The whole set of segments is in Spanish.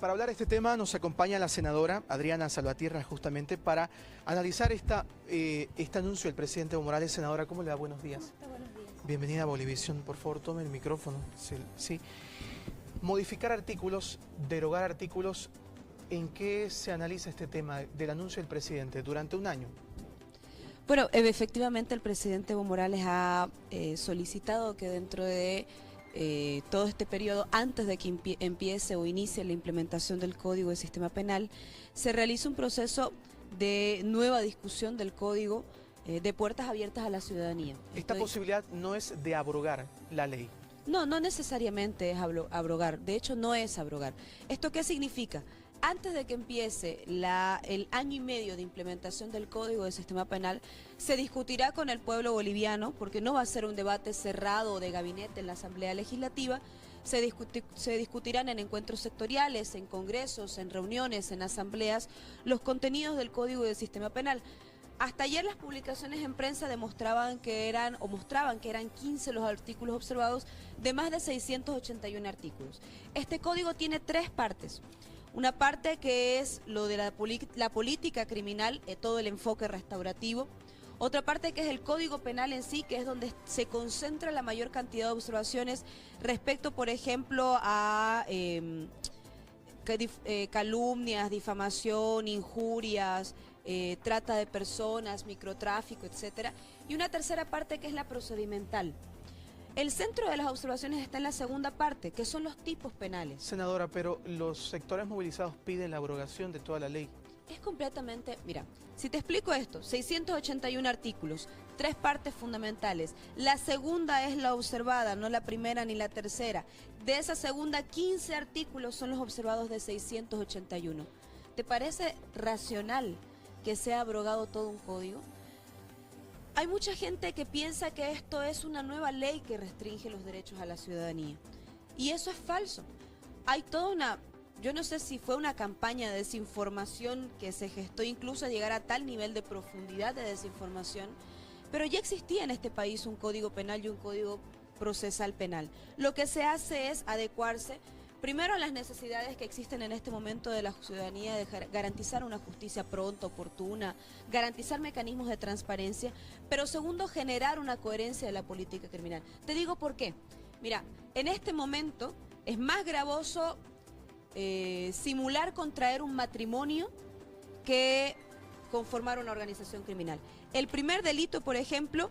para hablar de este tema nos acompaña la senadora Adriana Salvatierra justamente para analizar este anuncio del presidente Evo Morales. Senadora, ¿cómo le va? Buenos días. ¿Cómo está? Buenos días. Bienvenida a Bolivisión. Por favor, tome el micrófono. Sí. Modificar artículos, derogar artículos, ¿en qué se analiza este tema del anuncio del presidente durante un año? Bueno, efectivamente el presidente Evo Morales ha solicitado que dentro de todo este periodo, antes de que empiece o inicie la implementación del Código del Sistema Penal, se realice un proceso de nueva discusión del Código de puertas abiertas a la ciudadanía. Esta posibilidad no es de abrogar la ley. No necesariamente es abrogar, de hecho no es abrogar. ¿Esto qué significa? Antes de que empiece el año y medio de implementación del Código del Sistema Penal, se discutirá con el pueblo boliviano, porque no va a ser un debate cerrado de gabinete en la Asamblea Legislativa, se discutirán en encuentros sectoriales, en congresos, en reuniones, en asambleas, los contenidos del Código del Sistema Penal. Hasta ayer las publicaciones en prensa mostraban que eran 15 los artículos observados de más de 681 artículos. Este código tiene tres partes. Una parte que es lo de la política criminal, todo el enfoque restaurativo. Otra parte que es el Código Penal en sí, que es donde se concentra la mayor cantidad de observaciones respecto, por ejemplo, a calumnias, difamación, injurias, trata de personas, microtráfico, etcétera. Y una tercera parte que es la procedimental. El centro de las observaciones está en la segunda parte, que son los tipos penales. Senadora, pero los sectores movilizados piden la abrogación de toda la ley. Es completamente, mira, si te explico esto, 681 artículos, tres partes fundamentales. La segunda es la observada, no la primera ni la tercera. De esa segunda, 15 artículos son los observados de 681. ¿Te parece racional que sea abrogado todo un código? Hay mucha gente que piensa que esto es una nueva ley que restringe los derechos a la ciudadanía. Y eso es falso. Hay toda una, yo no sé si fue una campaña de desinformación que se gestó incluso a llegar a tal nivel de profundidad de desinformación, pero ya existía en este país un código penal y un código procesal penal. Lo que se hace es adecuarse primero a las necesidades que existen en este momento de la ciudadanía, de garantizar una justicia pronta, oportuna, garantizar mecanismos de transparencia, pero segundo, generar una coherencia de la política criminal. Te digo por qué. Mira, en este momento es más gravoso simular contraer un matrimonio que conformar una organización criminal. El primer delito, por ejemplo,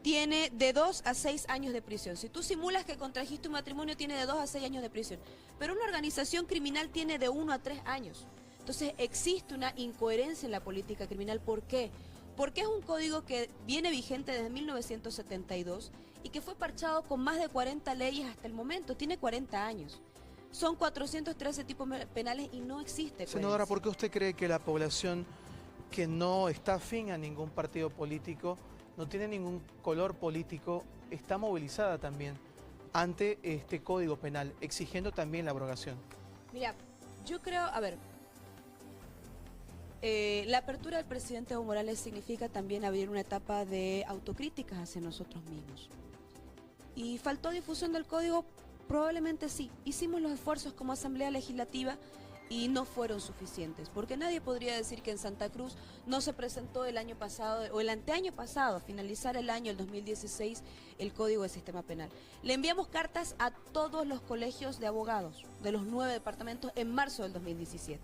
tiene de 2 a 6 años de prisión. Si tú simulas que contrajiste un matrimonio, tiene de 2 a 6 años de prisión. Pero una organización criminal tiene de 1 a 3 años. Entonces existe una incoherencia en la política criminal. ¿Por qué? Porque es un código que viene vigente desde 1972 y que fue parchado con más de 40 leyes hasta el momento. Tiene 40 años. Son 413 tipos penales y no existe coherencia. Senadora, ¿por qué usted cree que la población que no está afín a ningún partido político, no tiene ningún color político, está movilizada también ante este Código Penal, exigiendo también la abrogación? Mira, yo creo, a ver, la apertura del presidente Evo Morales significa también abrir una etapa de autocríticas hacia nosotros mismos. ¿Y faltó difusión del Código? Probablemente sí. Hicimos los esfuerzos como Asamblea Legislativa y no fueron suficientes, porque nadie podría decir que en Santa Cruz no se presentó el año pasado o el anteaño pasado, a finalizar el año, el 2016, el Código de Sistema Penal. Le enviamos cartas a todos los colegios de abogados de los 9 departamentos en marzo del 2017.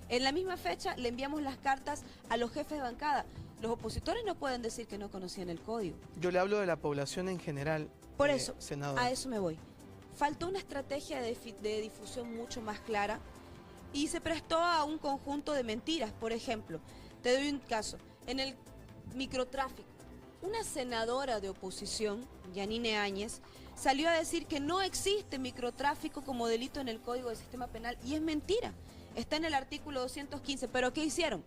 En la misma fecha le enviamos las cartas a los jefes de bancada. Los opositores no pueden decir que no conocían el código. Yo le hablo de la población en general. Por eso, senadora, a eso me voy. Faltó una estrategia de difusión mucho más clara y se prestó a un conjunto de mentiras. Por ejemplo, te doy un caso. En el microtráfico, una senadora de oposición, Yanine Áñez, salió a decir que no existe microtráfico como delito en el Código del Sistema Penal y es mentira. Está en el artículo 215. ¿Pero qué hicieron?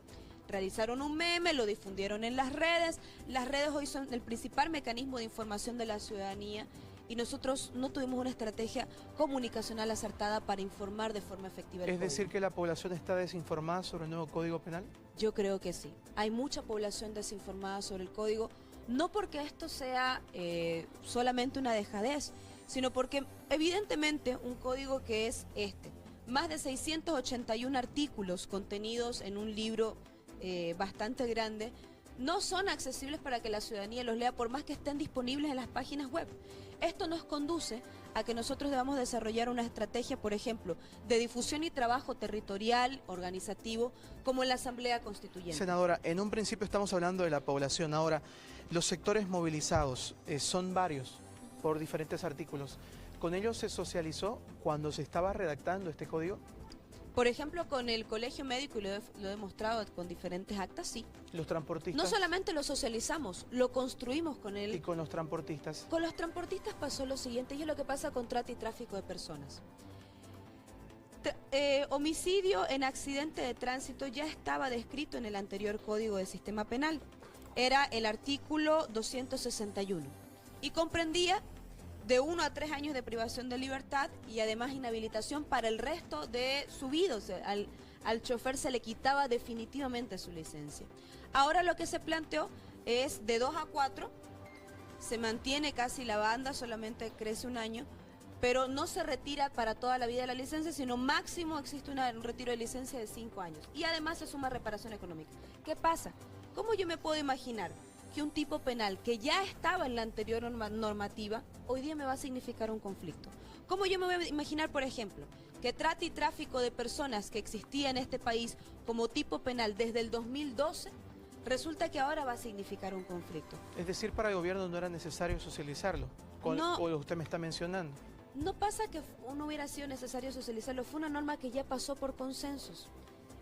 Realizaron un meme, lo difundieron en las redes. Las redes hoy son el principal mecanismo de información de la ciudadanía y nosotros no tuvimos una estrategia comunicacional acertada para informar de forma efectiva el ¿Es código. decir que la población está desinformada sobre el nuevo Código Penal? Yo creo que sí. Hay mucha población desinformada sobre el código, no porque esto sea solamente una dejadez, sino porque evidentemente un código que es más de 681 artículos contenidos en un libro bastante grande, no son accesibles para que la ciudadanía los lea, por más que estén disponibles en las páginas web. Esto nos conduce a que nosotros debamos desarrollar una estrategia, por ejemplo, de difusión y trabajo territorial, organizativo, como en la Asamblea Constituyente. Senadora, en un principio estamos hablando de la población. Ahora, los sectores movilizados son varios por diferentes artículos. ¿Con ellos se socializó cuando se estaba redactando este código? Por ejemplo, con el Colegio Médico, y lo he demostrado con diferentes actas, sí. Los transportistas. No solamente lo socializamos, lo construimos con él. ¿Y con los transportistas? Con los transportistas pasó lo siguiente, y es lo que pasa con trata y tráfico de personas. Homicidio en accidente de tránsito ya estaba descrito en el anterior Código de Sistema Penal. Era el artículo 261 y comprendía de 1 a 3 años de privación de libertad y además inhabilitación para el resto de su vida. O sea, al chofer se le quitaba definitivamente su licencia. Ahora lo que se planteó es de 2 a 4, se mantiene casi la banda, solamente crece un año, pero no se retira para toda la vida la licencia, sino máximo existe un retiro de licencia de 5 años. Y además se suma reparación económica. ¿Qué pasa? ¿Cómo yo me puedo imaginar que un tipo penal que ya estaba en la anterior normativa, hoy día me va a significar un conflicto? ¿Cómo yo me voy a imaginar, por ejemplo, que trata y tráfico de personas que existía en este país como tipo penal desde el 2012, resulta que ahora va a significar un conflicto? Es decir, para el gobierno no era necesario socializarlo, con lo que usted me está mencionando. No pasa que no hubiera sido necesario socializarlo, fue una norma que ya pasó por consensos.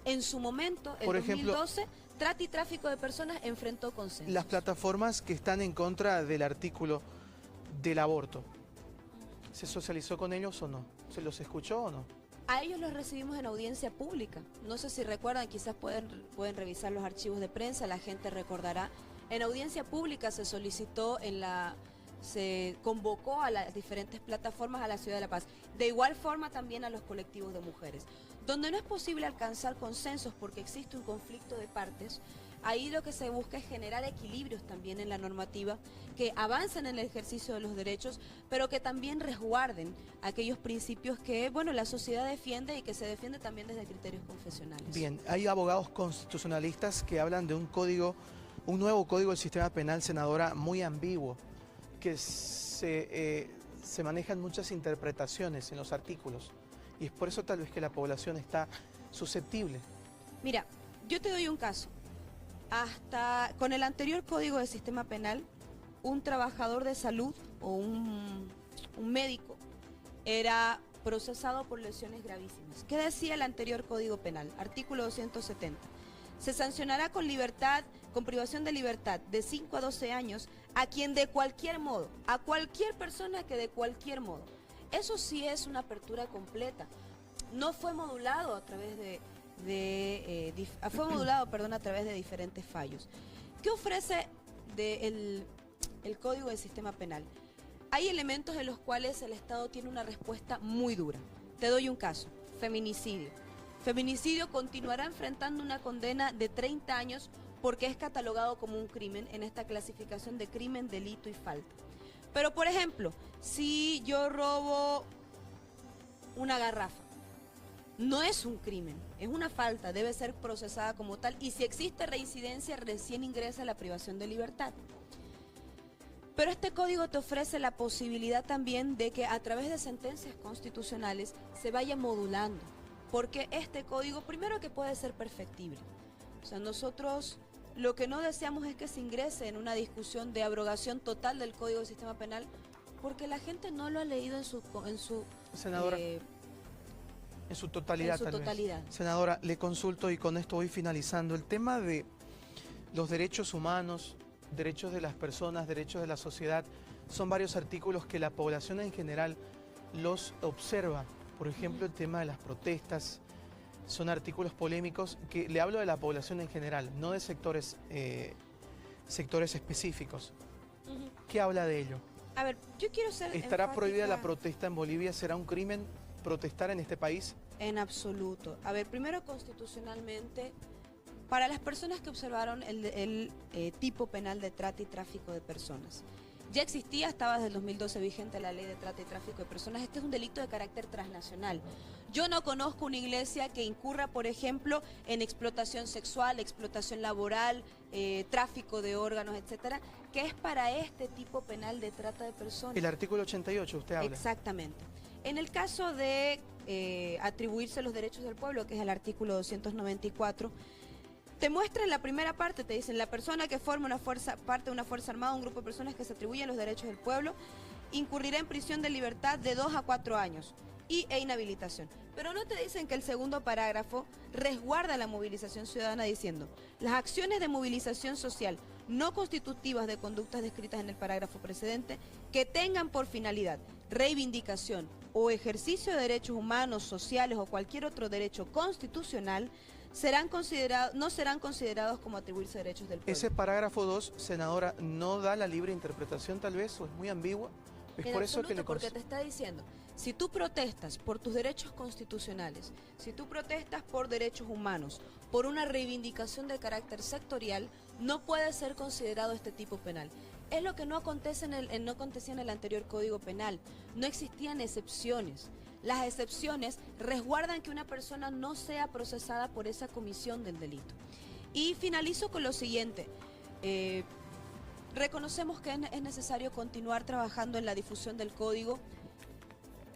En su momento, en 2012, trata y tráfico de personas enfrentó consensos. Las plataformas que están en contra del artículo del aborto, ¿se socializó con ellos o no? ¿Se los escuchó o no? A ellos los recibimos en audiencia pública. No sé si recuerdan, quizás pueden revisar los archivos de prensa, la gente recordará. En audiencia pública se solicitó se convocó a las diferentes plataformas a la Ciudad de La Paz. De igual forma también a los colectivos de mujeres. Donde no es posible alcanzar consensos porque existe un conflicto de partes, ahí lo que se busca es generar equilibrios también en la normativa que avancen en el ejercicio de los derechos, pero que también resguarden aquellos principios que, bueno, la sociedad defiende y que se defiende también desde criterios confesionales. Bien, hay abogados constitucionalistas que hablan de un nuevo código del sistema penal, senadora, muy ambiguo, que se manejan muchas interpretaciones en los artículos. Y es por eso tal vez que la población está susceptible. Mira, yo te doy un caso. Hasta con el anterior Código de Sistema Penal, un trabajador de salud o un médico era procesado por lesiones gravísimas. ¿Qué decía el anterior Código Penal? Artículo 270. Se sancionará con privación de libertad de 5 a 12 años a quien de cualquier modo, a cualquier persona que de cualquier modo. Eso sí es una apertura completa. No fue modulado a través a través de diferentes fallos. ¿Qué ofrece el Código del Sistema Penal? Hay elementos en los cuales el Estado tiene una respuesta muy dura. Te doy un caso: feminicidio. Feminicidio continuará enfrentando una condena de 30 años porque es catalogado como un crimen en esta clasificación de crimen, delito y falta. Pero, por ejemplo, si yo robo una garrafa, no es un crimen, es una falta, debe ser procesada como tal, y si existe reincidencia, recién ingresa la privación de libertad. Pero este código te ofrece la posibilidad también de que a través de sentencias constitucionales se vaya modulando, porque este código, primero, que puede ser perfectible. O sea, nosotros lo que no deseamos es que se ingrese en una discusión de abrogación total del Código del Sistema Penal, porque la gente no lo ha leído en su Senadora, en su totalidad. Senadora, le consulto y con esto voy finalizando. El tema de los derechos humanos, derechos de las personas, derechos de la sociedad, son varios artículos que la población en general los observa. Por ejemplo, el tema de las protestas. Son artículos polémicos que le hablo de la población en general, no de sectores específicos. ¿Qué habla de ello? A ver, yo quiero ser ¿Estará prohibida la protesta en Bolivia? ¿Será un crimen protestar en este país? En absoluto. A ver, primero, constitucionalmente, para las personas que observaron el tipo penal de trata y tráfico de personas, Ya existía, estaba desde el 2012 vigente la ley de trata y tráfico de personas. Este es un delito de carácter transnacional. Yo no conozco una iglesia que incurra, por ejemplo, en explotación sexual, explotación laboral, tráfico de órganos, etcétera, que es para este tipo penal de trata de personas. El artículo 88, usted habla. Exactamente. En el caso de atribuirse los derechos del pueblo, que es el artículo 294, te muestra en la primera parte, te dicen, la persona que forma parte de una fuerza armada, un grupo de personas que se atribuyen los derechos del pueblo, incurrirá en prisión de libertad de 2 a 4 años e inhabilitación. Pero no te dicen que el segundo parágrafo resguarda la movilización ciudadana diciendo, las acciones de movilización social no constitutivas de conductas descritas en el parágrafo precedente que tengan por finalidad reivindicación o ejercicio de derechos humanos, sociales o cualquier otro derecho constitucional no serán considerados como atribuirse derechos del pueblo. Ese parágrafo 2, senadora, ¿no da la libre interpretación tal vez o es muy ambigua? Es por eso que porque te está diciendo, si tú protestas por tus derechos constitucionales, si tú protestas por derechos humanos, por una reivindicación de carácter sectorial, no puede ser considerado este tipo penal. Es lo que no acontecía en el anterior Código Penal. No existían excepciones. Las excepciones resguardan que una persona no sea procesada por esa comisión del delito. Y finalizo con lo siguiente. Reconocemos que es necesario continuar trabajando en la difusión del código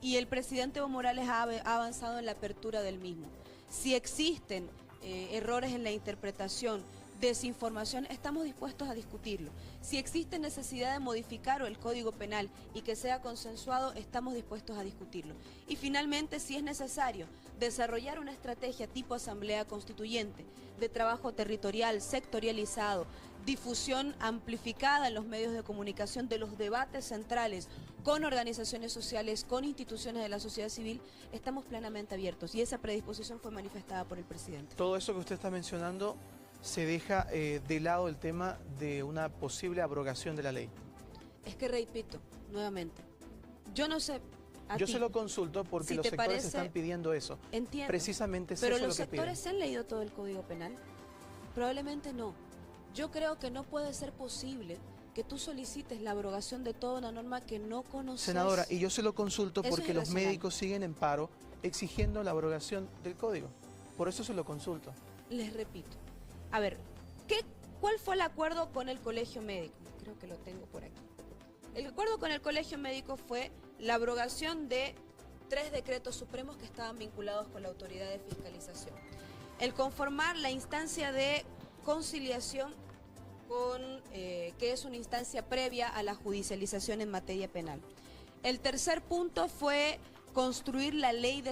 y el presidente Evo Morales ha avanzado en la apertura del mismo. Si existen errores en la interpretación, desinformación, estamos dispuestos a discutirlo. Si existe necesidad de modificar el Código Penal y que sea consensuado, estamos dispuestos a discutirlo. Y finalmente, si es necesario desarrollar una estrategia tipo Asamblea Constituyente, de trabajo territorial, sectorializado, difusión amplificada en los medios de comunicación de los debates centrales con organizaciones sociales, con instituciones de la sociedad civil, estamos plenamente abiertos y esa predisposición fue manifestada por el presidente. Todo eso que usted está mencionando se deja de lado el tema de una posible abrogación de la ley. Es que repito, nuevamente, yo no sé... Yo se lo consulto porque los sectores están pidiendo eso. Entiendo. Precisamente es pero eso lo los que piden. sectores se han leído todo el Código Penal. Probablemente no. Yo creo que no puede ser posible que tú solicites la abrogación de toda una norma que no conoces. Senadora, y yo se lo consulto Eso porque es los irracional. médicos siguen en paro exigiendo la abrogación del código. Por eso se lo consulto. Les repito. A ver, ¿cuál fue el acuerdo con el Colegio Médico? Creo que lo tengo por aquí. El acuerdo con el Colegio Médico fue la abrogación de 3 decretos supremos que estaban vinculados con la autoridad de fiscalización. El conformar la instancia de conciliación que es una instancia previa a la judicialización en materia penal. El tercer punto fue construir la ley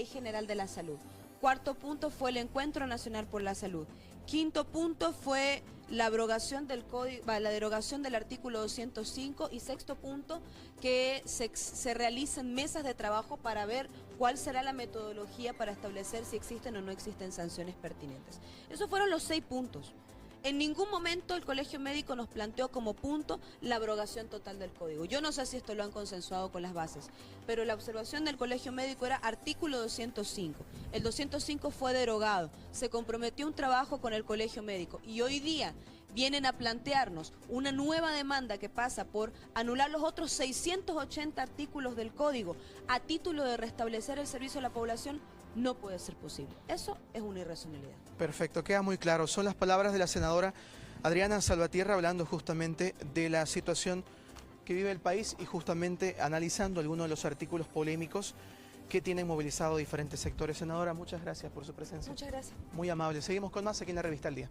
general de la salud. Cuarto punto fue el Encuentro Nacional por la Salud. Quinto punto fue la abrogación del la derogación del artículo 205 y sexto punto que se realicen mesas de trabajo para ver cuál será la metodología para establecer si existen o no existen sanciones pertinentes. Esos fueron los 6 puntos. En ningún momento el Colegio Médico nos planteó como punto la abrogación total del código. Yo no sé si esto lo han consensuado con las bases, pero la observación del Colegio Médico era artículo 205. El 205 fue derogado, se comprometió un trabajo con el Colegio Médico y hoy día vienen a plantearnos una nueva demanda que pasa por anular los otros 680 artículos del código a título de restablecer el servicio a la población. No puede ser posible. Eso es una irracionalidad. Perfecto, queda muy claro. Son las palabras de la senadora Adriana Salvatierra hablando justamente de la situación que vive el país y justamente analizando algunos de los artículos polémicos que tienen movilizado diferentes sectores. Senadora, muchas gracias por su presencia. Muchas gracias. Muy amable. Seguimos con más aquí en la revista El Día.